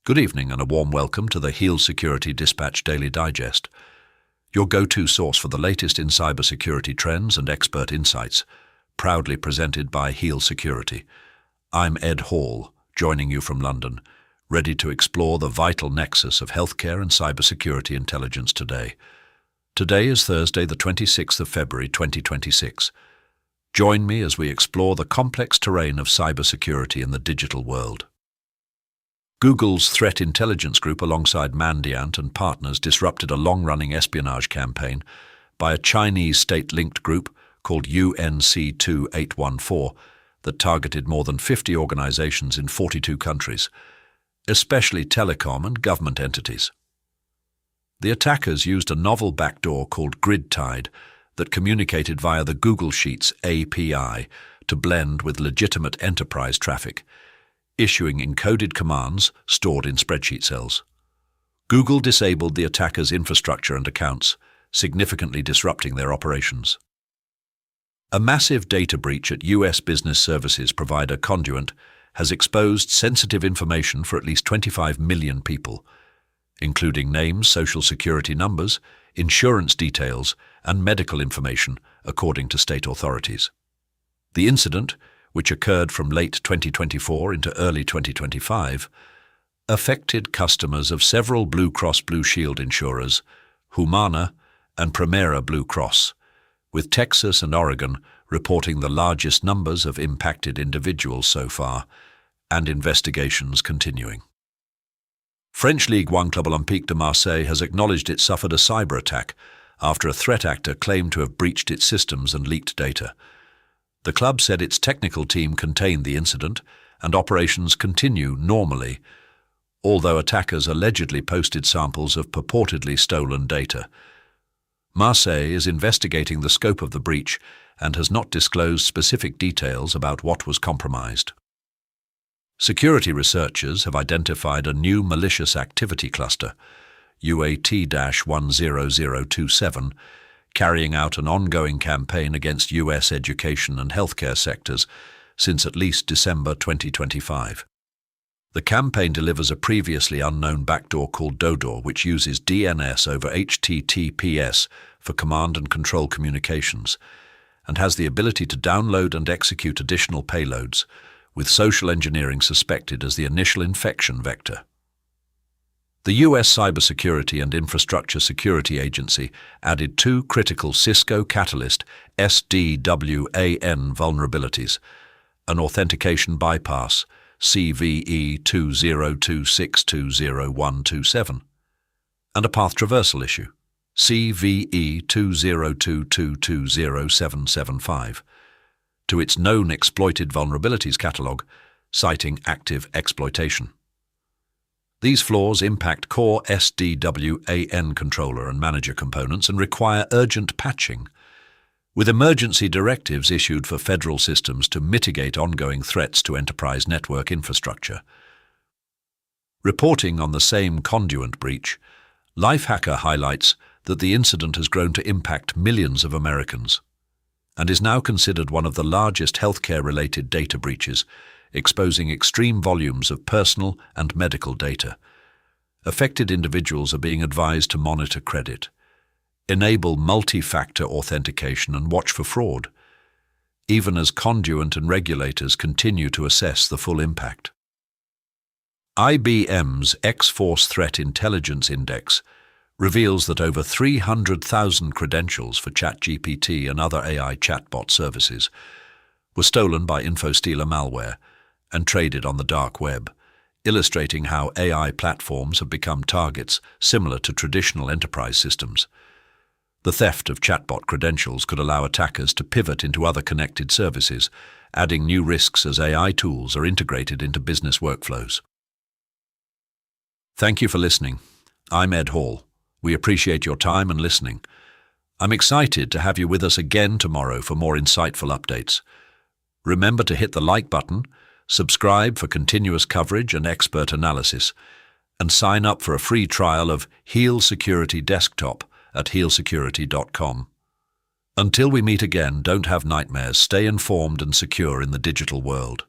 Good evening and a warm welcome to the Heal Security Dispatch Daily Digest, your go-to source for the latest in cybersecurity trends and expert insights, proudly presented by Heal Security. I'm Ed Hall, joining you from London, ready to explore the vital nexus of healthcare and cybersecurity intelligence today. Today is Thursday, the 26th of February 2026. Join me as we explore the complex terrain of cybersecurity in the digital world. Google's threat intelligence group alongside Conduent and partners disrupted a long-running espionage campaign by a Chinese state-linked group called UNC2814 that targeted more than 50 organizations in 42 countries, especially telecom and government entities. The attackers used a novel backdoor called GridTide that communicated via the Google Sheets API to blend with legitimate enterprise traffic, issuing encoded commands stored in spreadsheet cells. Google disabled the attackers' infrastructure and accounts, significantly disrupting their operations. A massive data breach at US business services provider Conduent has exposed sensitive information for at least 25 million people, including names, social security numbers, insurance details, and medical information, according to state authorities. The incident, which occurred from late 2024 into early 2025, affected customers of several Blue Cross Blue Shield insurers, Humana and Premera Blue Cross, with Texas and Oregon reporting the largest numbers of impacted individuals so far, and investigations continuing. French Ligue 1 club Olympique de Marseille has acknowledged it suffered a cyberattack after a threat actor claimed to have breached its systems and leaked data. The club said its technical team contained the incident and operations continue normally, although attackers allegedly posted samples of purportedly stolen data. Marseille is investigating the scope of the breach and has not disclosed specific details about what was compromised. Security researchers have identified a new malicious activity cluster, UAT-10027, carrying out an ongoing campaign against US education and healthcare sectors since at least December 2025. The campaign delivers a previously unknown backdoor called Dohdoor, which uses DNS-over-HTTPS for command and control communications, and has the ability to download and execute additional payloads, with social engineering suspected as the initial infection vector. The US Cybersecurity and Infrastructure Security Agency added two critical Cisco Catalyst SD-WAN vulnerabilities, an authentication bypass CVE 2026200127, and a path traversal issue CVE 2022207775 to its known exploited vulnerabilities catalog, citing active exploitation. These flaws impact core SD-WAN controller and manager components and require urgent patching, with emergency directives issued for federal systems to mitigate ongoing threats to enterprise network infrastructure. Reporting on the same Conduent breach, Lifehacker highlights that the incident has grown to impact millions of Americans and is now considered one of the largest healthcare-related data breaches, exposing extreme volumes of personal and medical data. Affected individuals are being advised to monitor credit, enable multi-factor authentication and watch for fraud, even as Conduent and regulators continue to assess the full impact. IBM's X-Force Threat Intelligence Index reveals that over 300,000 credentials for ChatGPT and other AI chatbot services were stolen by InfoStealer malware and traded on the dark web, illustrating how AI platforms have become targets similar to traditional enterprise systems. The theft of chatbot credentials could allow attackers to pivot into other connected services, adding new risks as AI tools are integrated into business workflows. Thank you for listening. I'm Ed Hall. We appreciate your time and listening. I'm excited to have you with us again tomorrow for more insightful updates. Remember to hit the like button, subscribe for continuous coverage and expert analysis, and sign up for a free trial of Heal Security Desktop at healsecurity.com. Until we meet again, don't have nightmares, stay informed and secure in the digital world.